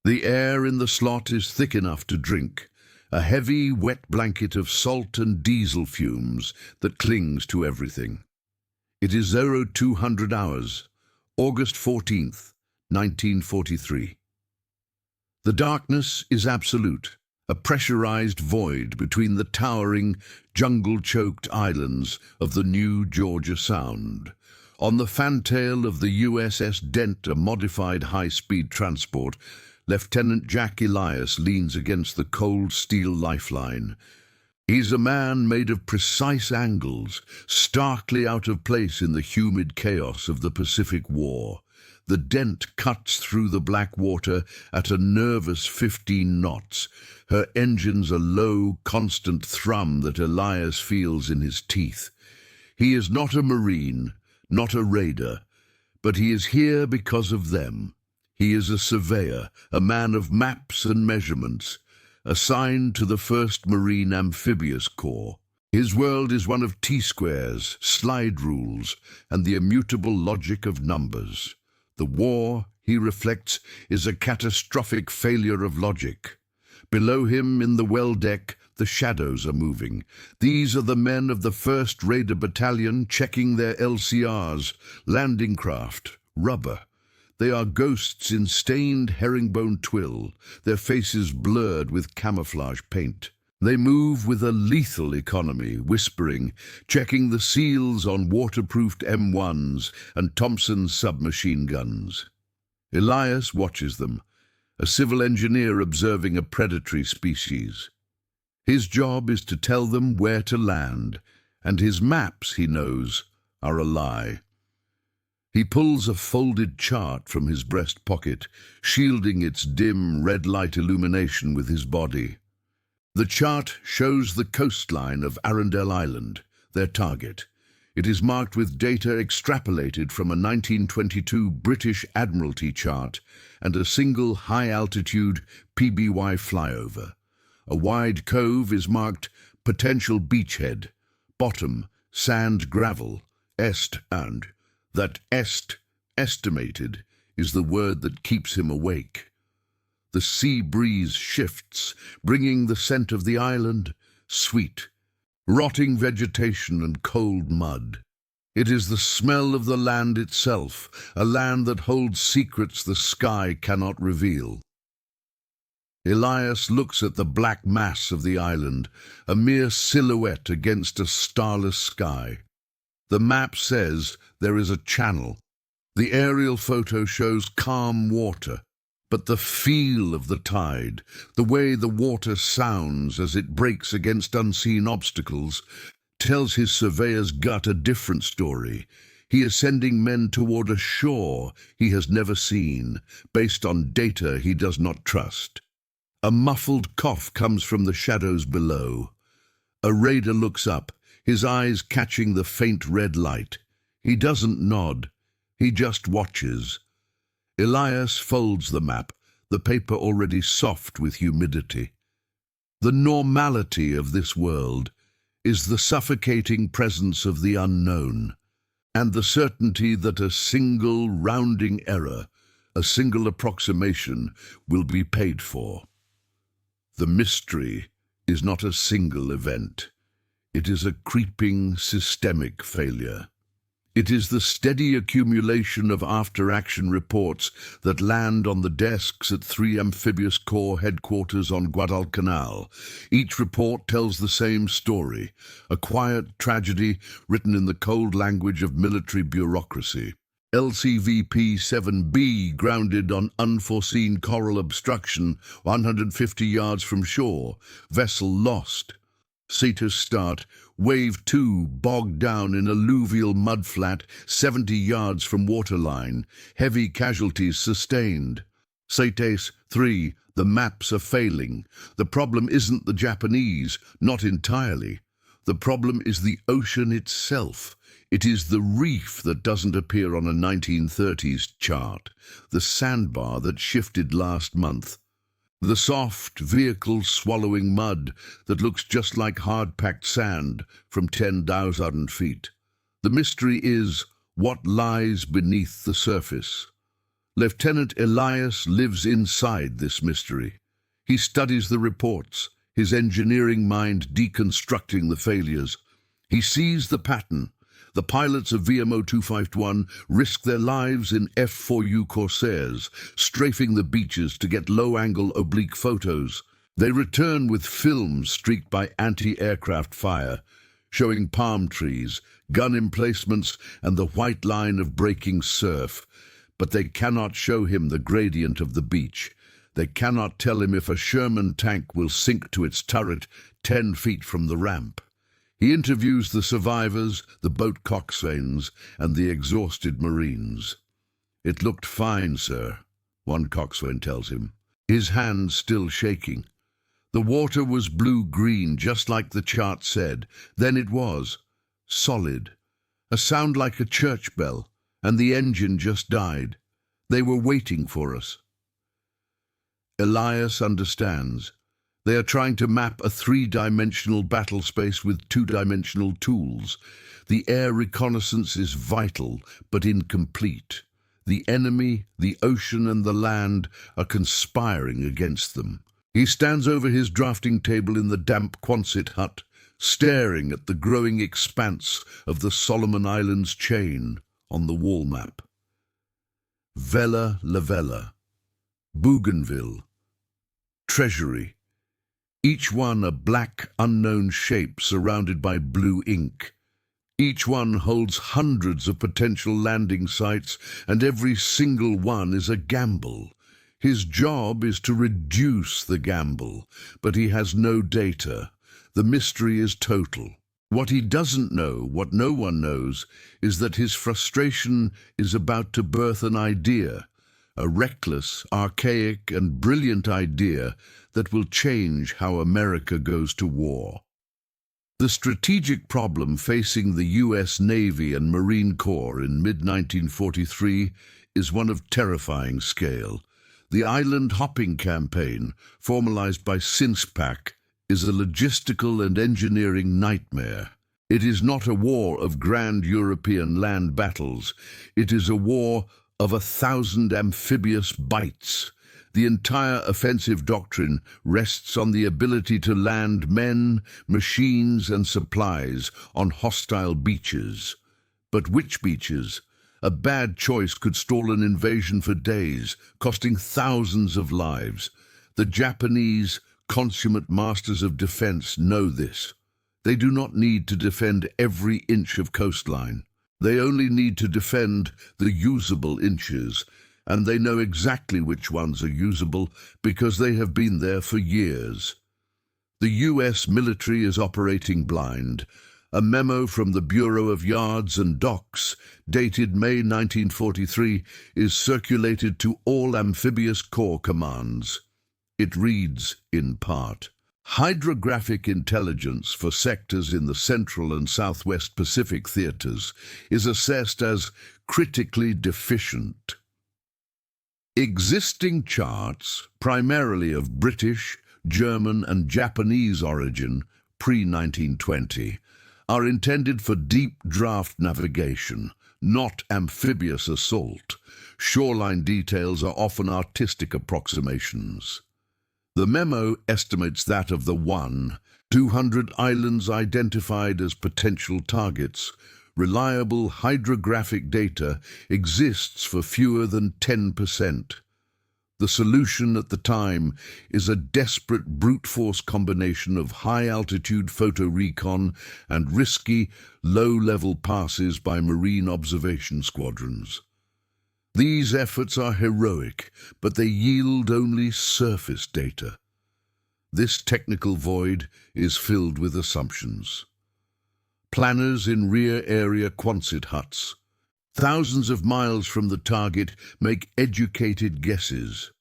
The air in the slot is thick enough to drink, a heavy, wet blanket of salt and diesel fumes that clings to everything. It is 0200 hours, August 14th, 1943. The darkness is absolute, a pressurized void between the towering, jungle-choked islands of the new Georgia Sound. On the fantail of the USS Dent, a modified high-speed transport, Lieutenant Jack Elias leans against the cold steel lifeline. He's a man made of precise angles, starkly out of place in the humid chaos of the Pacific War. The Dent cuts through the black water at a nervous 15 knots, her engines a low, constant thrum that Elias feels in his teeth. He is not a Marine, not a raider, but he is here because of them. He is a surveyor, a man of maps and measurements, assigned to the 1st Marine Amphibious Corps. His world is one of T-squares, slide rules, and the immutable logic of numbers. The war, he reflects, is a catastrophic failure of logic. Below him, in the well deck, the shadows are moving. These are the men of the 1st Raider Battalion checking their LCRs, landing craft, rubber. They are ghosts in stained herringbone twill, their faces blurred with camouflage paint. They move with a lethal economy, whispering, checking the seals on waterproofed M1s and Thompson submachine guns. Elias watches them, a civil engineer observing a predatory species. His job is to tell them where to land, and his maps, he knows, are a lie. He pulls a folded chart from his breast pocket, shielding its dim red light illumination with his body. The chart shows the coastline of Arundel Island, their target. It is marked with data extrapolated from a 1922 British Admiralty chart and a single high-altitude PBY flyover. A wide cove is marked potential beachhead, bottom, sand, gravel, est, and that est, estimated, is the word that keeps him awake. The sea breeze shifts, bringing the scent of the island, sweet, rotting vegetation and cold mud. It is the smell of the land itself, a land that holds secrets the sky cannot reveal. Elias looks at the black mass of the island, a mere silhouette against a starless sky. The map says there is a channel. The aerial photo shows calm water, but the feel of the tide, the way the water sounds as it breaks against unseen obstacles, tells his surveyor's gut a different story. He is sending men toward a shore he has never seen, based on data he does not trust. A muffled cough comes from the shadows below. A raider looks up, his eyes catching the faint red light. He doesn't nod, he just watches. Elias folds the map, the paper already soft with humidity. The normality of this world is the suffocating presence of the unknown, and the certainty that a single rounding error, a single approximation, will be paid for. The mystery is not a single event. It is a creeping, systemic failure. It is the steady accumulation of after-action reports that land on the desks at 3 Amphibious Corps headquarters on Guadalcanal. Each report tells the same story, a quiet tragedy written in the cold language of military bureaucracy. LCVP-7B grounded on unforeseen coral obstruction 150 yards from shore. Vessel lost. Status start. Wave 2 bogged down in alluvial mudflat 70 yards from waterline. Heavy casualties sustained. Status 3. The maps are failing. The problem isn't the Japanese, not entirely. The problem is the ocean itself. It is the reef that doesn't appear on a 1930s chart, the sandbar that shifted last month, the soft, vehicle-swallowing mud that looks just like hard-packed sand from 10,000 feet. The mystery is what lies beneath the surface. Lieutenant Elias lives inside this mystery. He studies the reports, his engineering mind deconstructing the failures. He sees the pattern. The pilots of VMO 251 risk their lives in F-4U Corsairs, strafing the beaches to get low-angle oblique photos. They return with films streaked by anti-aircraft fire, showing palm trees, gun emplacements, and the white line of breaking surf. But they cannot show him the gradient of the beach. They cannot tell him if a Sherman tank will sink to its turret 10 feet from the ramp. He interviews the survivors, the boat coxswains, and the exhausted Marines. "It looked fine, sir," one coxswain tells him, his hands still shaking. "The water was blue-green, just like the chart said. Then it was solid. A sound like a church bell, and the engine just died. They were waiting for us." Elias understands. They are trying to map a three-dimensional battle space with two-dimensional tools. The air reconnaissance is vital, but incomplete. The enemy, the ocean, and the land are conspiring against them. He stands over his drafting table in the damp Quonset hut, staring at the growing expanse of the Solomon Islands chain on the wall map. Vela La Vela, Bougainville, Treasury, each one a black, unknown shape surrounded by blue ink. Each one holds hundreds of potential landing sites, and every single one is a gamble. His job is to reduce the gamble, but he has no data. The mystery is total. What he doesn't know, what no one knows, is that his frustration is about to birth an idea, a reckless, archaic, and brilliant idea that will change how America goes to war. The strategic problem facing the U.S. Navy and Marine Corps in mid-1943 is one of terrifying scale. The island hopping campaign, formalized by CINSPAC, is a logistical and engineering nightmare. It is not a war of grand European land battles. It is a war of 1,000 amphibious bites. The entire offensive doctrine rests on the ability to land men, machines, and supplies on hostile beaches. But which beaches? A bad choice could stall an invasion for days, costing thousands of lives. The Japanese, consummate masters of defense, know this. They do not need to defend every inch of coastline. They only need to defend the usable inches, and they know exactly which ones are usable because they have been there for years. The U.S. military is operating blind. A memo from the Bureau of Yards and Docks, dated May 1943, is circulated to all amphibious corps commands. It reads, in part, "Hydrographic intelligence for sectors in the Central and Southwest Pacific theaters is assessed as critically deficient. Existing charts, primarily of British, German, and Japanese origin, pre-1920, are intended for deep draft navigation, not amphibious assault. Shoreline details are often artistic approximations." The memo estimates that of the 200 islands identified as potential targets, reliable hydrographic data exists for fewer than 10%. The solution at the time is a desperate brute force combination of high-altitude photo recon and risky, low-level passes by marine observation squadrons. These efforts are heroic, but they yield only surface data. This technical void is filled with assumptions. Planners in rear area Quonset huts, thousands of miles from the target, make educated guesses.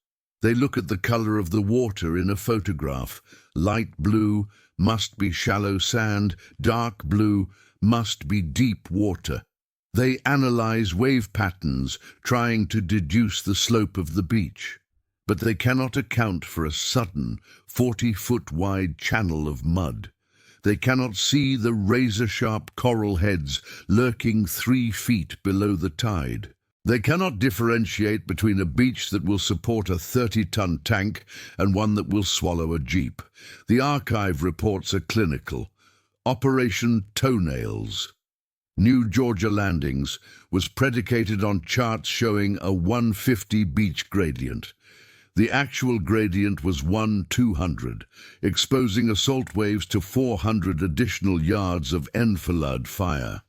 They look at the color of the water in a photograph. Light blue must be shallow sand, dark blue must be deep water. They analyze wave patterns, trying to deduce the slope of the beach. But they cannot account for a sudden 40-foot-wide channel of mud. They cannot see the razor-sharp coral heads lurking 3 feet below the tide. They cannot differentiate between a beach that will support a 30-ton tank and one that will swallow a jeep. The archive reports are clinical. Operation Toenails, New Georgia landings, was predicated on charts showing a 150 beach gradient. The actual gradient was 1-200, exposing assault waves to 400 additional yards of enfilade fire.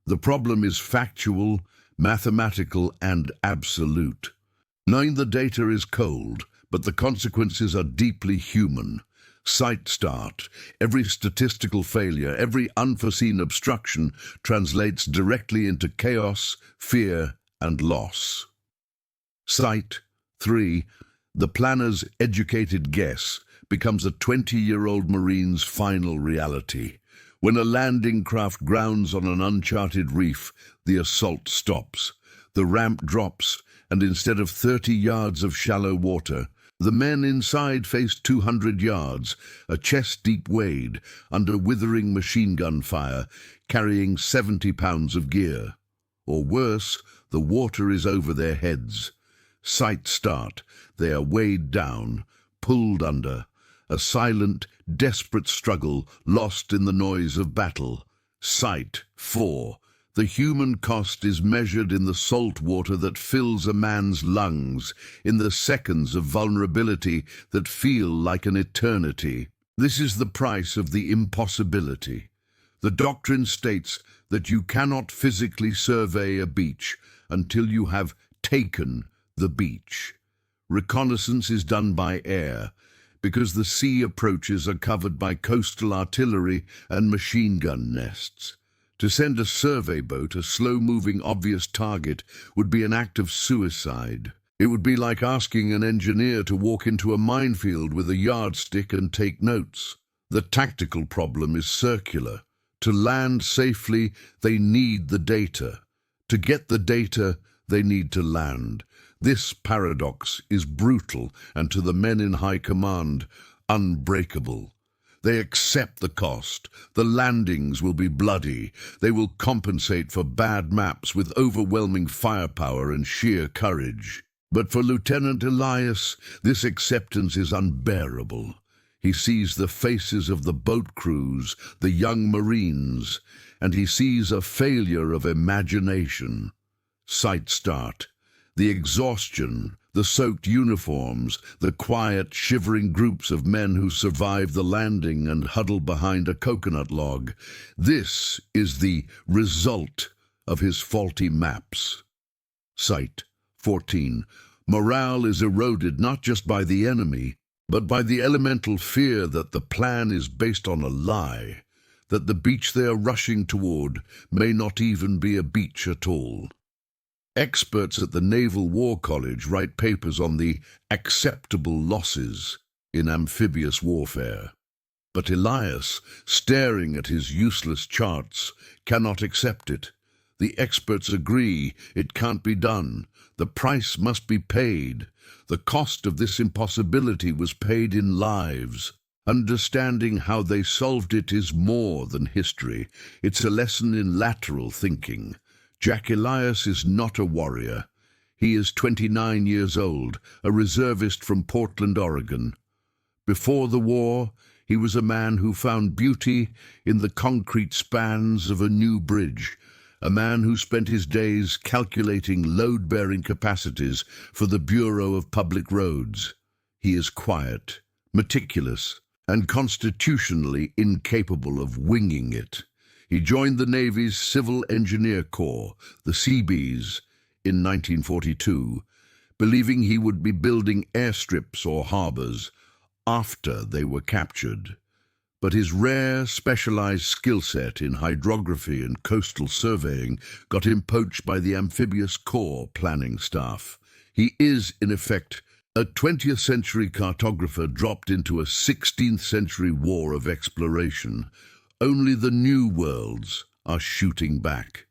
The problem is factual, mathematical, and absolute. Knowing the data is cold, but the consequences are deeply human. Site start. Every statistical failure, every unforeseen obstruction translates directly into chaos, fear, and loss. Site 3. The planner's educated guess becomes a 20-year-old Marine's final reality. When a landing craft grounds on an uncharted reef, the assault stops. The ramp drops, and instead of 30 yards of shallow water, the men inside face 200 yards, a chest-deep wade, under withering machine gun fire, carrying 70 pounds of gear. Or worse, the water is over their heads. Sight start. They are weighed down, pulled under. A silent, desperate struggle, lost in the noise of battle. Sight 4. The human cost is measured in the salt water that fills a man's lungs, in the seconds of vulnerability that feel like an eternity. This is the price of the impossibility. The doctrine states that you cannot physically survey a beach until you have taken the beach. Reconnaissance is done by air, because the sea approaches are covered by coastal artillery and machine gun nests. To send a survey boat, a slow-moving, obvious target, would be an act of suicide. It would be like asking an engineer to walk into a minefield with a yardstick and take notes. The tactical problem is circular. To land safely, they need the data. To get the data, they need to land. This paradox is brutal and, to the men in high command, unbreakable. They accept the cost. The landings will be bloody. They will compensate for bad maps with overwhelming firepower and sheer courage. But for Lieutenant Elias, this acceptance is unbearable. He sees the faces of the boat crews, the young Marines, and he sees a failure of imagination. Sight start. The exhaustion, the soaked uniforms, the quiet, shivering groups of men who survive the landing and huddle behind a coconut log. This is the result of his faulty maps. Sight 14. Morale is eroded not just by the enemy, but by the elemental fear that the plan is based on a lie, that the beach they are rushing toward may not even be a beach at all. Experts at the Naval War College write papers on the acceptable losses in amphibious warfare. But Elias, staring at his useless charts, cannot accept it. The experts agree it can't be done. The price must be paid. The cost of this impossibility was paid in lives. Understanding how they solved it is more than history. It's a lesson in lateral thinking. Jack Elias is not a warrior. He is 29 years old, a reservist from Portland, Oregon. Before the war, he was a man who found beauty in the concrete spans of a new bridge, a man who spent his days calculating load-bearing capacities for the Bureau of Public Roads. He is quiet, meticulous, and constitutionally incapable of winging it. He joined the Navy's Civil Engineer Corps, the Seabees, in 1942, believing he would be building airstrips or harbors after they were captured. But his rare, specialized skill set in hydrography and coastal surveying got him poached by the Amphibious Corps planning staff. He is, in effect, a 20th century cartographer dropped into a 16th century war of exploration. Only the new worlds are shooting back.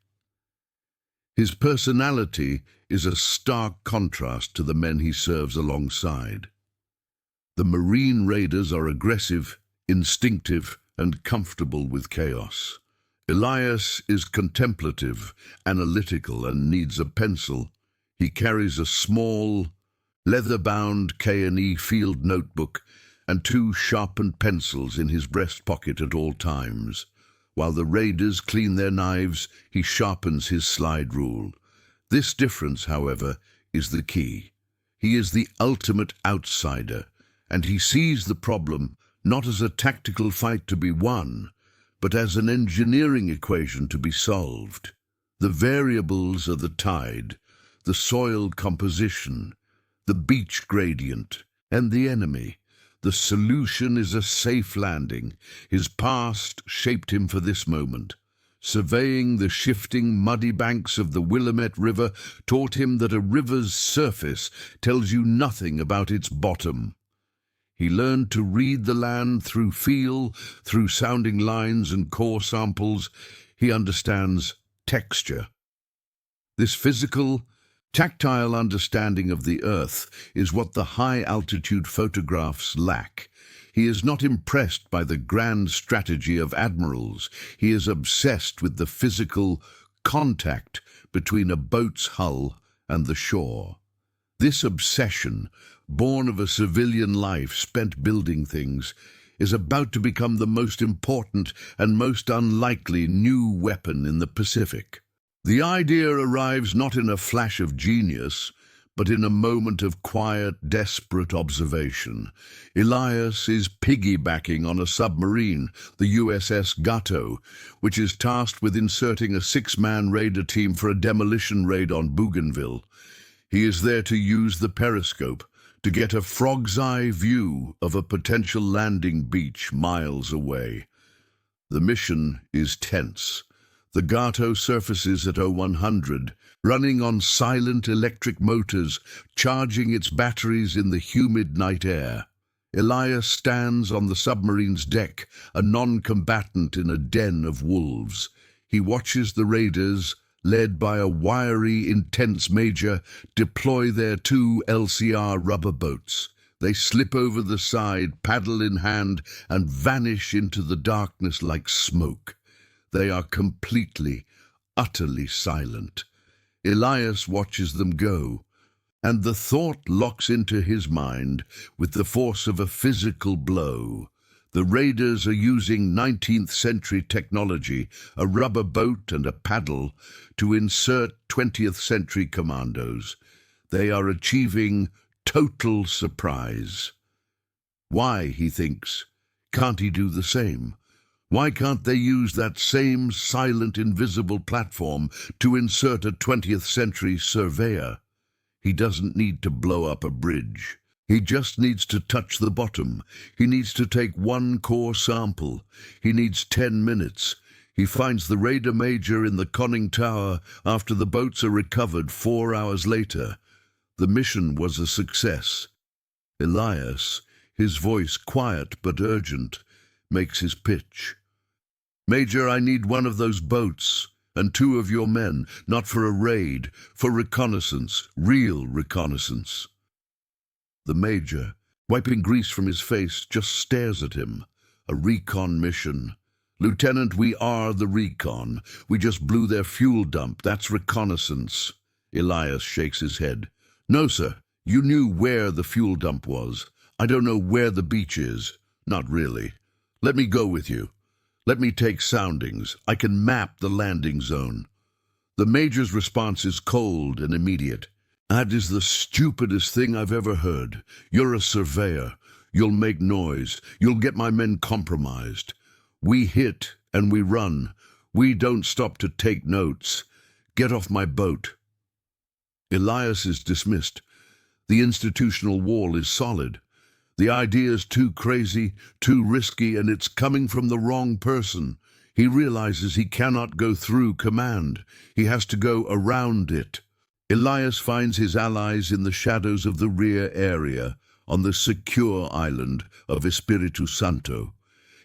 His personality is a stark contrast to the men he serves alongside. The Marine raiders are aggressive, instinctive, and comfortable with chaos. Elias is contemplative, analytical, and needs a pencil. He carries a small, leather-bound K&E field notebook and two sharpened pencils in his breast pocket at all times. While the raiders clean their knives, he sharpens his slide rule. This difference, however, is the key. He is the ultimate outsider, and he sees the problem not as a tactical fight to be won, but as an engineering equation to be solved. The variables are the tide, the soil composition, the beach gradient, and the enemy. The solution is a safe landing. His past shaped him for this moment. Surveying the shifting, muddy banks of the Willamette River taught him that a river's surface tells you nothing about its bottom. He learned to read the land through feel, through sounding lines and core samples. He understands texture. This physical, tactile understanding of the Earth is what the high-altitude photographs lack. He is not impressed by the grand strategy of admirals. He is obsessed with the physical contact between a boat's hull and the shore. This obsession, born of a civilian life spent building things, is about to become the most important and most unlikely new weapon in the Pacific. The idea arrives not in a flash of genius, but in a moment of quiet, desperate observation. Elias is piggybacking on a submarine, the USS Gato, which is tasked with inserting a 6-man raider team for a demolition raid on Bougainville. He is there to use the periscope to get a frog's eye view of a potential landing beach miles away. The mission is tense. The Gato surfaces at 0100, running on silent electric motors, charging its batteries in the humid night air. Elias stands on the submarine's deck, a non-combatant in a den of wolves. He watches the raiders, led by a wiry, intense major, deploy their 2 LCR rubber boats. They slip over the side, paddle in hand, and vanish into the darkness like smoke. They are completely, utterly silent. Elias watches them go, and the thought locks into his mind with the force of a physical blow. The raiders are using 19th century technology, a rubber boat and a paddle, to insert 20th century commandos. They are achieving total surprise. Why, he thinks, can't he do the same? Why can't they use that same silent, invisible platform to insert a 20th century surveyor? He doesn't need to blow up a bridge. He just needs to touch the bottom. He needs to take 1 core sample. He needs 10 minutes. He finds the raider major in the conning tower after the boats are recovered 4 hours later. The mission was a success. Elias, his voice quiet but urgent, makes his pitch. "Major, I need 1 of those boats, and 2 of your men, not for a raid, for reconnaissance, real reconnaissance." The major, wiping grease from his face, just stares at him. "A recon mission. Lieutenant, we are the Recon. We just blew their fuel dump. That's reconnaissance." Elias shakes his head. "No, sir. You knew where the fuel dump was. I don't know where the beach is. Not really. Let me go with you. Let me take soundings. I can map the landing zone." The major's response is cold and immediate. "That is the stupidest thing I've ever heard. You're a surveyor. You'll make noise. You'll get my men compromised. We hit and we run. We don't stop to take notes. Get off my boat." Elias is dismissed. The institutional wall is solid. The idea is too crazy, too risky, and it's coming from the wrong person. He realizes he cannot go through command. He has to go around it. Elias finds his allies in the shadows of the rear area, on the secure island of Espiritu Santo.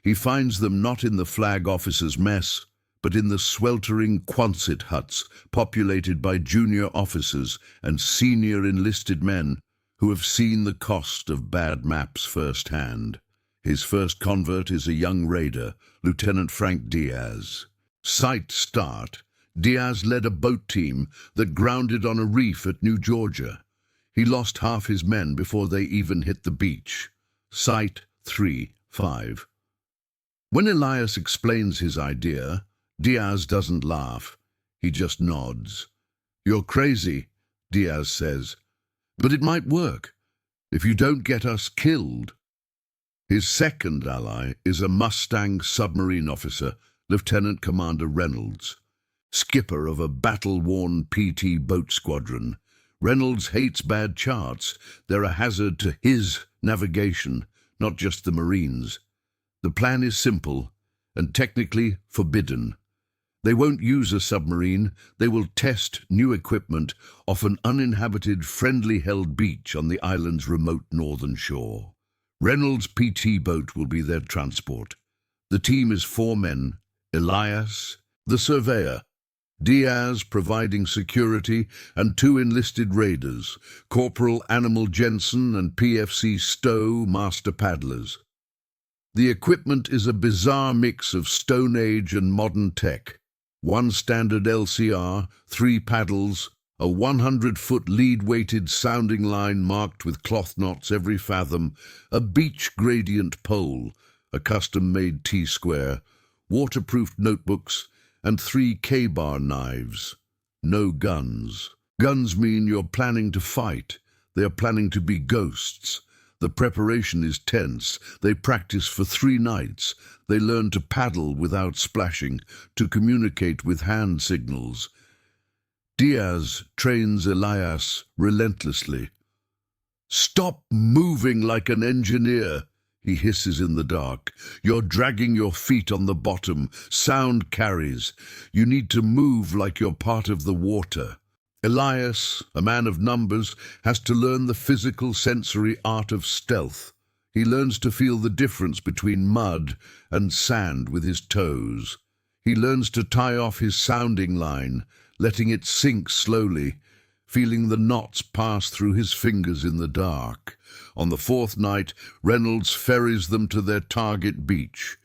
He finds them not in the flag officer's mess, but in the sweltering Quonset huts populated by junior officers and senior enlisted men who have seen the cost of bad maps firsthand. His first convert is a young raider, Lieutenant Frank Diaz. Sight start. Diaz led a boat team that grounded on a reef at New Georgia. He lost half his men before they even hit the beach. Sight 3-5. When Elias explains his idea, Diaz doesn't laugh. He just nods. "You're crazy," Diaz says. "But it might work, if you don't get us killed." His second ally is a Mustang submarine officer, Lieutenant Commander Reynolds, skipper of a battle-worn PT boat squadron. Reynolds hates bad charts. They're a hazard to his navigation, not just the Marines. The plan is simple and technically forbidden. They won't use a submarine. They will test new equipment off an uninhabited, friendly-held beach on the island's remote northern shore. Reynolds' PT boat will be their transport. The team is 4 men: Elias, the surveyor, Diaz providing security, and 2 enlisted raiders, Corporal Animal Jensen and PFC Stowe, master paddlers. The equipment is a bizarre mix of Stone Age and modern tech. 1 standard LCR, 3 paddles, a 100-foot lead-weighted sounding line marked with cloth knots every fathom, a beach gradient pole, a custom-made T-square, waterproof notebooks, and 3 K-bar knives. No guns. Guns mean you're planning to fight. They're planning to be ghosts. The preparation is tense. They practice for 3 nights. They learn to paddle without splashing, to communicate with hand signals. Diaz trains Elias relentlessly. "Stop moving like an engineer," he hisses in the dark. "You're dragging your feet on the bottom. Sound carries. You need to move like you're part of the water." Elias, a man of numbers, has to learn the physical sensory art of stealth. He learns to feel the difference between mud and sand with his toes. He learns to tie off his sounding line, letting it sink slowly, feeling the knots pass through his fingers in the dark. On the 4th night, Reynolds ferries them to their target beach.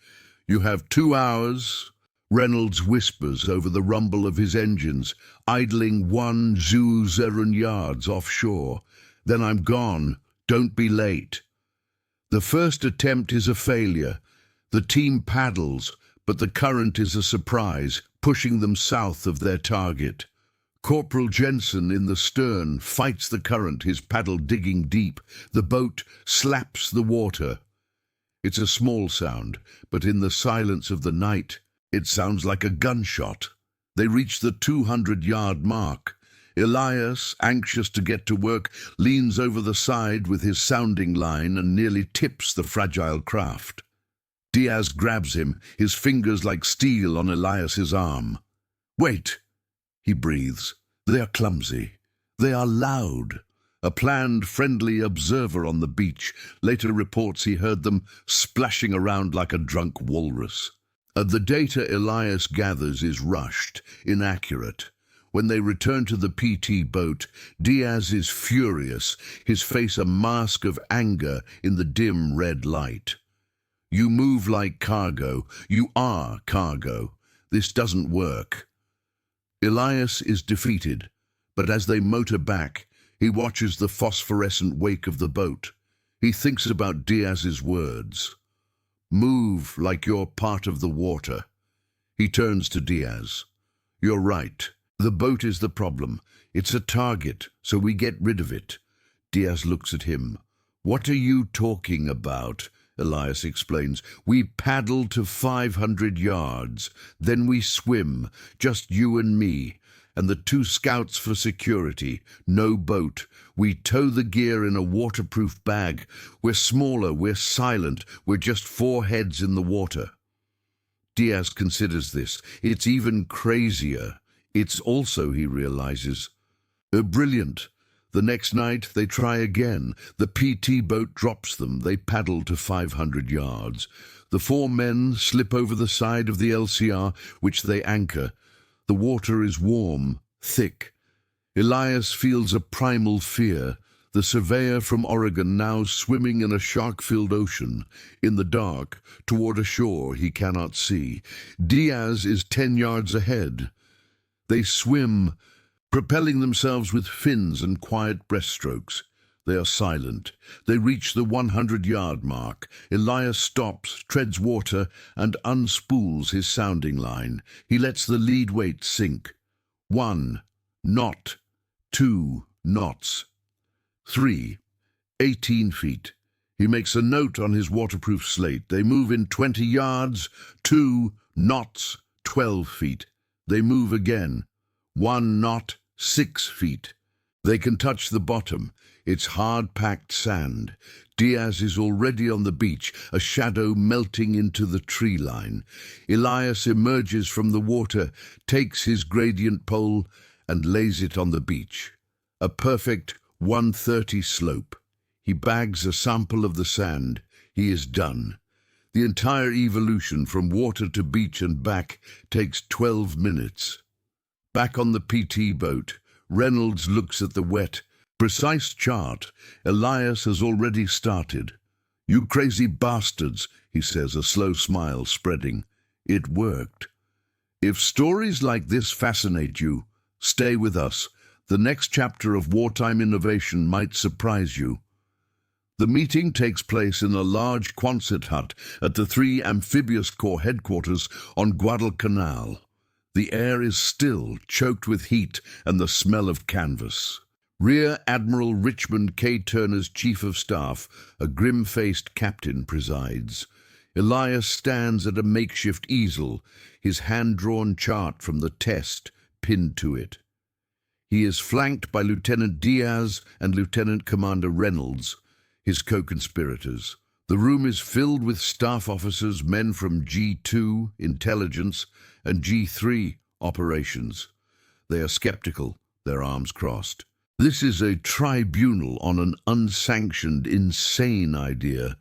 "You have 2 hours. Reynolds whispers over the rumble of his engines, idling 1,000 yards offshore. "Then I'm gone. Don't be late." The first attempt is a failure. The team paddles, but the current is a surprise, pushing them south of their target. Corporal Jensen in the stern fights the current, his paddle digging deep. The boat slaps the water. It's a small sound, but in the silence of the night, it sounds like a gunshot. They reach the 200-yard mark. Elias, anxious to get to work, leans over the side with his sounding line and nearly tips the fragile craft. Diaz grabs him, his fingers like steel on Elias's arm. "Wait," he breathes. "They are clumsy. They are loud." A planned, friendly observer on the beach later reports he heard them splashing around like a drunk walrus. The data Elias gathers is rushed, inaccurate. When they return to the PT boat, Diaz is furious, his face a mask of anger in the dim red light. "You move like cargo. You are cargo. This doesn't work." Elias is defeated, but as they motor back, he watches the phosphorescent wake of the boat. He thinks about Diaz's words. "Move like you're part of the water." He turns to Diaz. "You're right. The boat is the problem. It's a target, so we get rid of it." Diaz looks at him. "What are you talking about?" Elias explains. "We paddle to 500 yards. Then we swim, just you and me, and the 2 scouts for security. No boat. We tow the gear in a waterproof bag. We're smaller, we're silent, we're just 4 heads in the water." Diaz considers this. It's even crazier. It's also, he realizes, brilliant. The next night, they try again. The PT boat drops them. They paddle to 500 yards. The 4 men slip over the side of the LCR, which they anchor. The water is warm, thick. Elias feels a primal fear. The surveyor from Oregon now swimming in a shark-filled ocean, in the dark, toward a shore he cannot see. Diaz is 10 yards ahead. They swim, propelling themselves with fins and quiet breaststrokes. They are silent. They reach the 100-yard mark. Elias stops, treads water, and unspools his sounding line. He lets the lead weight sink. 1 knot, 2 knots, 3, 18 feet. He makes a note on his waterproof slate. They move in 20 yards, 2 knots, 12 feet. They move again. 1 knot, 6 feet. They can touch the bottom. It's hard-packed sand. Diaz is already on the beach, a shadow melting into the tree line. Elias emerges from the water, takes his gradient pole, and lays it on the beach. A perfect 130 slope. He bags a sample of the sand. He is done. The entire evolution from water to beach and back takes 12 minutes. Back on the PT boat, Reynolds looks at the wet, precise chart. Elias has already started. "You crazy bastards," he says, a slow smile spreading. It worked. If stories like this fascinate you, stay with us. The next chapter of wartime innovation might surprise you. The meeting takes place in a large Quonset hut at the 3 Amphibious Corps headquarters on Guadalcanal. The air is still, choked with heat and the smell of canvas. Rear Admiral Richmond K. Turner's Chief of Staff, a grim-faced captain, presides. Elias stands at a makeshift easel, his hand-drawn chart from the test pinned to it. He is flanked by Lieutenant Diaz and Lieutenant Commander Reynolds, his co-conspirators. The room is filled with staff officers, men from G2, Intelligence, and G3, Operations. They are skeptical, their arms crossed. This is a tribunal on an unsanctioned, insane idea.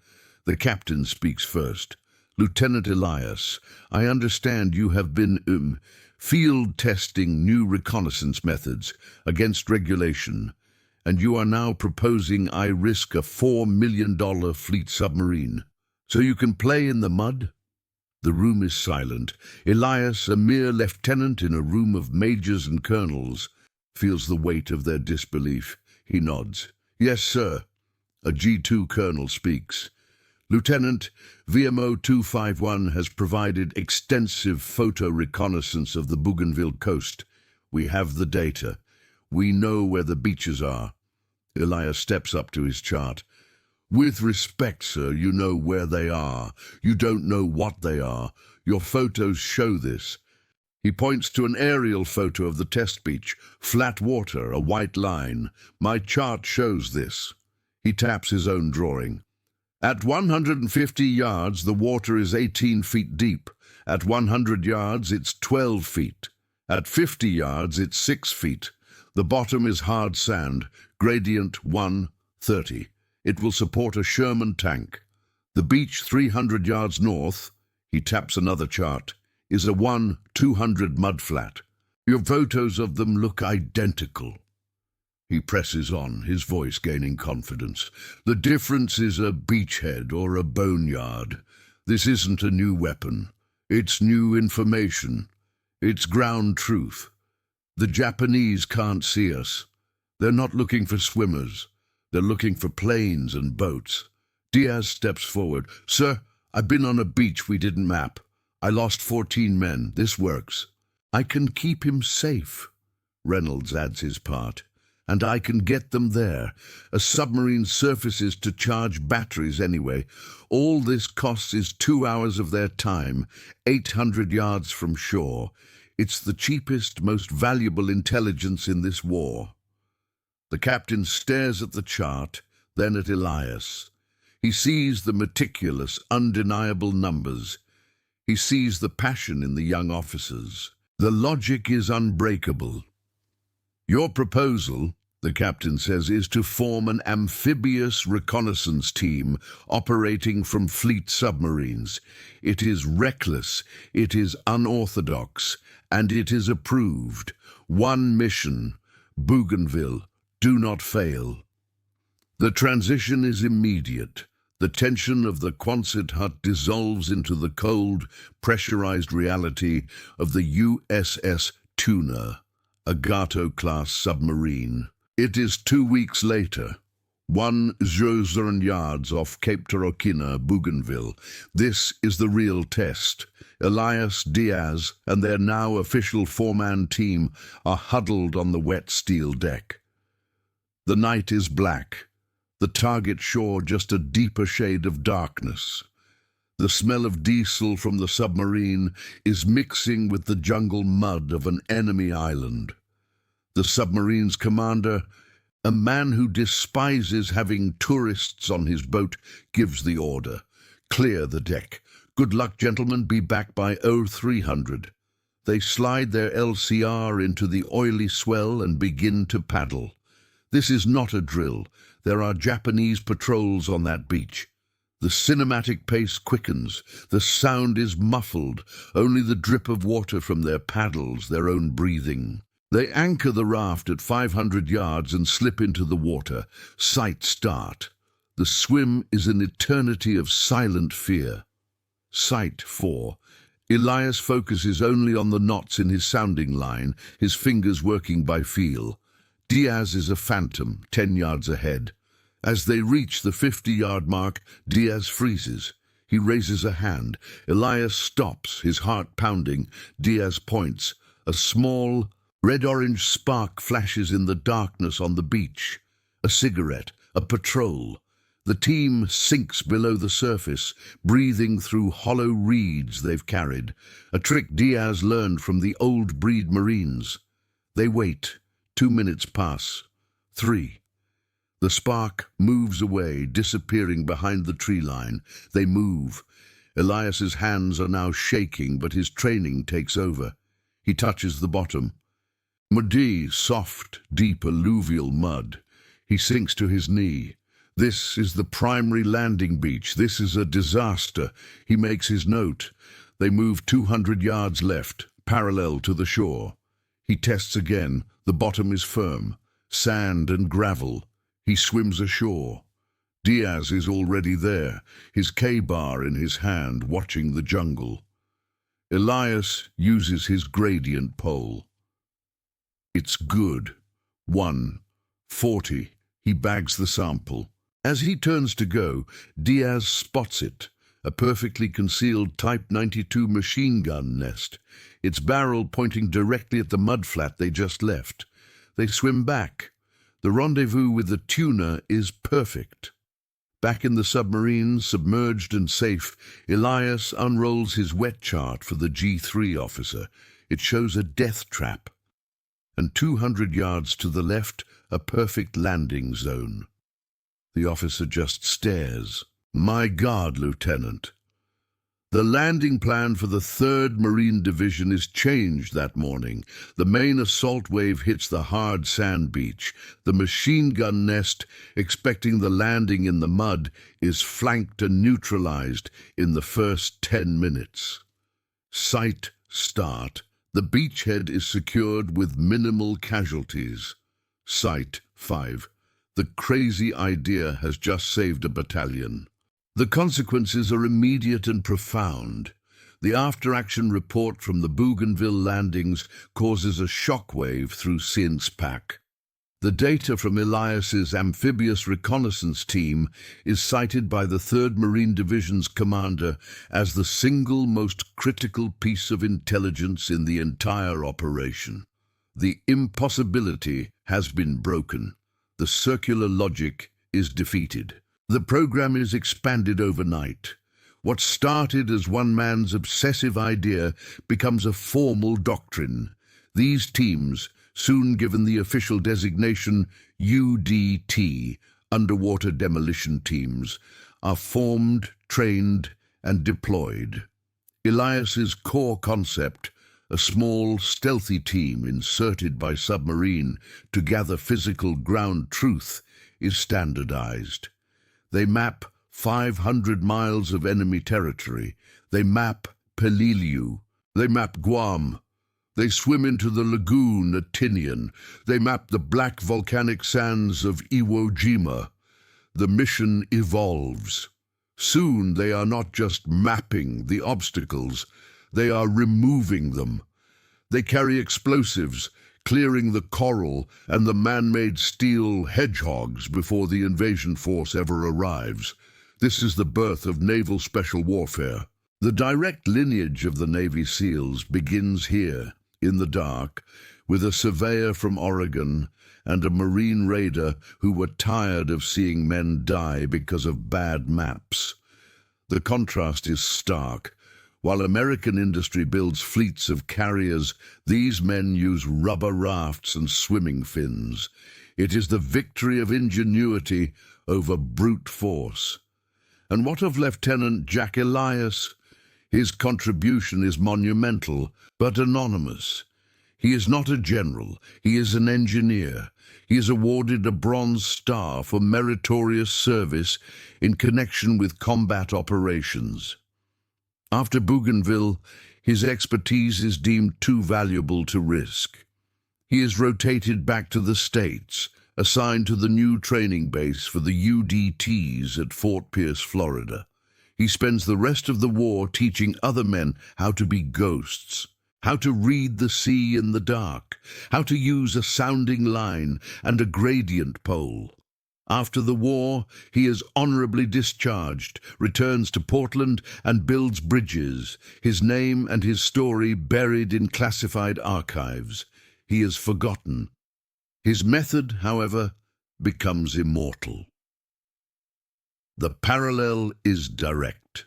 The captain speaks first. "Lieutenant Elias, I understand you have been, field testing new reconnaissance methods against regulation, and you are now proposing I risk a $4 million fleet submarine, so you can play in the mud?" The room is silent. Elias, a mere lieutenant in a room of majors and colonels, feels the weight of their disbelief. He nods. "Yes, sir." A G2 colonel speaks. "Lieutenant, VMO 251 has provided extensive photo reconnaissance of the Bougainville coast. We have the data. We know where the beaches are." Elias steps up to his chart. "With respect, sir, you know where they are. You don't know what they are. Your photos show this." He points to an aerial photo of the test beach. Flat water, a white line. "My chart shows this." He taps his own drawing. At 150 yards, the water is 18 feet deep. At 100 yards, it's 12 feet. At 50 yards, it's 6 feet. The bottom is hard sand, gradient 130. It will support a Sherman tank. The beach 300 yards north, he taps another chart, is a 200 mudflat. Your photos of them look identical. He presses on, his voice gaining confidence. "The difference is a beachhead or a boneyard. This isn't a new weapon. It's new information. It's ground truth. The Japanese can't see us. They're not looking for swimmers. They're looking for planes and boats." Diaz steps forward. "Sir, I've been on a beach we didn't map. I lost 14 men. This works. I can keep him safe." Reynolds adds his part. "And I can get them there. A submarine surfaces to charge batteries anyway. All this costs is 2 hours of their time, 800 yards from shore. It's the cheapest, most valuable intelligence in this war." The captain stares at the chart, then at Elias. He sees the meticulous, undeniable numbers. He sees the passion in the young officers. The logic is unbreakable. "Your proposal," the captain says, "is to form an amphibious reconnaissance team operating from fleet submarines. It is reckless, it is unorthodox, and it is approved. One mission, Bougainville. Do not fail." The transition is immediate. The tension of the Quonset hut dissolves into the cold, pressurized reality of the USS Tuna, a Gato-class submarine. It is 2 weeks later, 1,000 yards off Cape Torokina, Bougainville. This is the real test. Elias, Diaz, and their now official four-man team are huddled on the wet steel deck. The night is black. The target shore just a deeper shade of darkness. The smell of diesel from the submarine is mixing with the jungle mud of an enemy island. The submarine's commander, a man who despises having tourists on his boat, gives the order. Clear the deck. Good luck, gentlemen. Be back by 0300. They slide their LCR into the oily swell and begin to paddle. This is not a drill. There are Japanese patrols on that beach. The cinematic pace quickens. The sound is muffled. Only the drip of water from their paddles, their own breathing. They anchor the raft at 500 yards and slip into the water. Sight start. The swim is an eternity of silent fear. Sight 4. Elias focuses only on the knots in his sounding line, his fingers working by feel. Diaz is a phantom, 10 yards ahead. As they reach the 50-yard mark, Diaz freezes. He raises a hand. Elias stops, his heart pounding. Diaz points. A small, red-orange spark flashes in the darkness on the beach. A cigarette, a patrol. The team sinks below the surface, breathing through hollow reeds they've carried, a trick Diaz learned from the old breed Marines. They wait. 2 minutes pass. 3. The spark moves away, disappearing behind the tree line. They move. Elias's hands are now shaking, but his training takes over. He touches the bottom. Muddy, soft, deep alluvial mud. He sinks to his knee. This is the primary landing beach. This is a disaster. He makes his note. They move 200 yards left, parallel to the shore. He tests again. The bottom is firm. Sand and gravel. He swims ashore. Diaz is already there, his K-bar in his hand, watching the jungle. Elias uses his gradient pole. It's good. 1:40. He bags the sample. As he turns to go, Diaz spots it, a perfectly concealed Type 92 machine gun nest, its barrel pointing directly at the mudflat they just left. They swim back. The rendezvous with the tuna is perfect. Back in the submarine, submerged and safe, Elias unrolls his wet chart for the G3 officer. It shows a death trap. And 200 yards to the left, a perfect landing zone. The officer just stares. My God, Lieutenant. The landing plan for the 3rd Marine Division is changed that morning. The main assault wave hits the hard sand beach. The machine gun nest, expecting the landing in the mud, is flanked and neutralized in the first 10 minutes. Sight start. The beachhead is secured with minimal casualties. Sight 5. The crazy idea has just saved a battalion. The consequences are immediate and profound. The after-action report from the Bougainville landings causes a shockwave through Sins-Pac. The data from Elias's amphibious reconnaissance team is cited by the 3rd Marine Division's commander as the single most critical piece of intelligence in the entire operation. The impossibility has been broken. The circular logic is defeated. The program is expanded overnight. What started as one man's obsessive idea becomes a formal doctrine. These teams, soon given the official designation UDT, Underwater Demolition Teams, are formed, trained, and deployed. Elias's core concept, a small, stealthy team inserted by submarine to gather physical ground truth, is standardized. They map 500 miles of enemy territory. They map Peleliu. They map Guam. They swim into the lagoon at Tinian. They map the black volcanic sands of Iwo Jima. the mission evolves. Soon they are not just mapping the obstacles, they are removing them. They carry explosives, clearing the coral and the man-made steel hedgehogs before the invasion force ever arrives. This is the birth of naval special warfare. The direct lineage of the Navy SEALs begins here, in the dark, with a surveyor from Oregon and a Marine raider who were tired of seeing men die because of bad maps. The contrast is stark. While American industry builds fleets of carriers, these men use rubber rafts and swimming fins. It is the victory of ingenuity over brute force. And what of Lieutenant Jack Elias? His contribution is monumental, but anonymous. He is not a general, he is an engineer. He is awarded a Bronze Star for meritorious service in connection with combat operations. After Bougainville, his expertise is deemed too valuable to risk. He is rotated back to the States, assigned to the new training base for the UDTs at Fort Pierce, Florida. He spends the rest of the war teaching other men how to be ghosts, how to read the sea in the dark, how to use a sounding line and a gradient pole. After the war, he is honorably discharged, returns to Portland and builds bridges, his name and his story buried in classified archives. He is forgotten. His method, however, becomes immortal. The parallel is direct.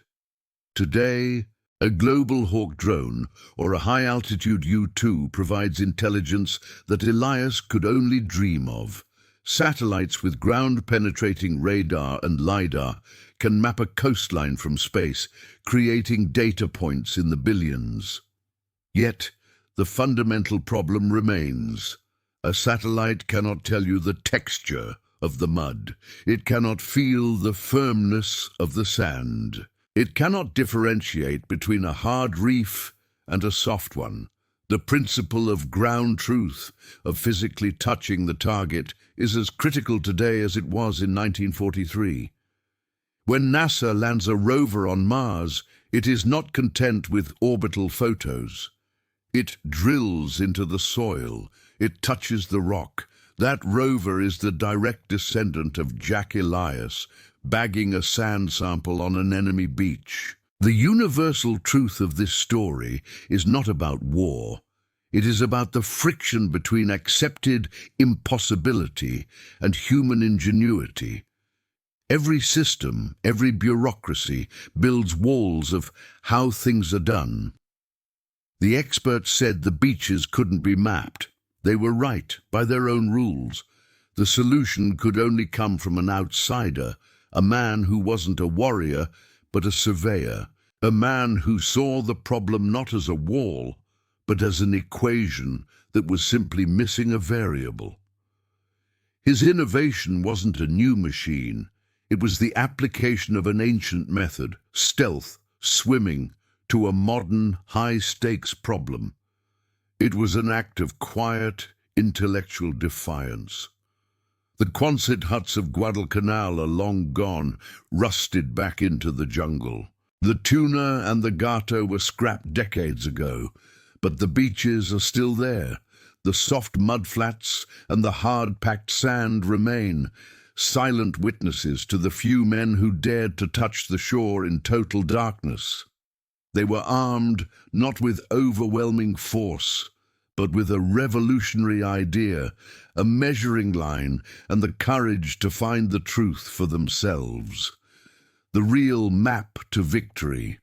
Today, a Global Hawk drone or a high-altitude U-2 provides intelligence that Elias could only dream of. Satellites with ground-penetrating radar and LiDAR can map a coastline from space, creating data points in the billions. Yet, the fundamental problem remains. A satellite cannot tell you the texture of the mud. It cannot feel the firmness of the sand. It cannot differentiate between a hard reef and a soft one. The principle of ground truth, of physically touching the target, is as critical today as it was in 1943. When NASA lands a rover on Mars, it is not content with orbital photos. It drills into the soil. It touches the rock. That rover is the direct descendant of Jack Elias, bagging a sand sample on an enemy beach. The universal truth of this story is not about war. It is about the friction between accepted impossibility and human ingenuity. Every system, every bureaucracy builds walls of how things are done. The experts said the beaches couldn't be mapped. They were right, by their own rules. The solution could only come from an outsider, a man who wasn't a warrior, but a surveyor, a man who saw the problem not as a wall, but as an equation that was simply missing a variable. His innovation wasn't a new machine. It was the application of an ancient method, stealth, swimming, to a modern, high-stakes problem. It was an act of quiet, intellectual defiance. The Quonset huts of Guadalcanal are long gone, rusted back into the jungle. The tuna and the gato were scrapped decades ago, but the beaches are still there. The soft mudflats and the hard-packed sand remain, silent witnesses to the few men who dared to touch the shore in total darkness. They were armed not with overwhelming force, but with a revolutionary idea, a measuring line, and the courage to find the truth for themselves. The real map to victory,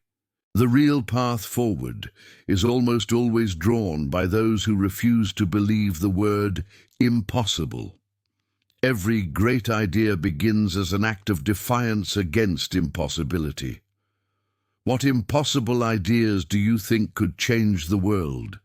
the real path forward, is almost always drawn by those who refuse to believe the word impossible. Every great idea begins as an act of defiance against impossibility. What impossible ideas do you think could change the world?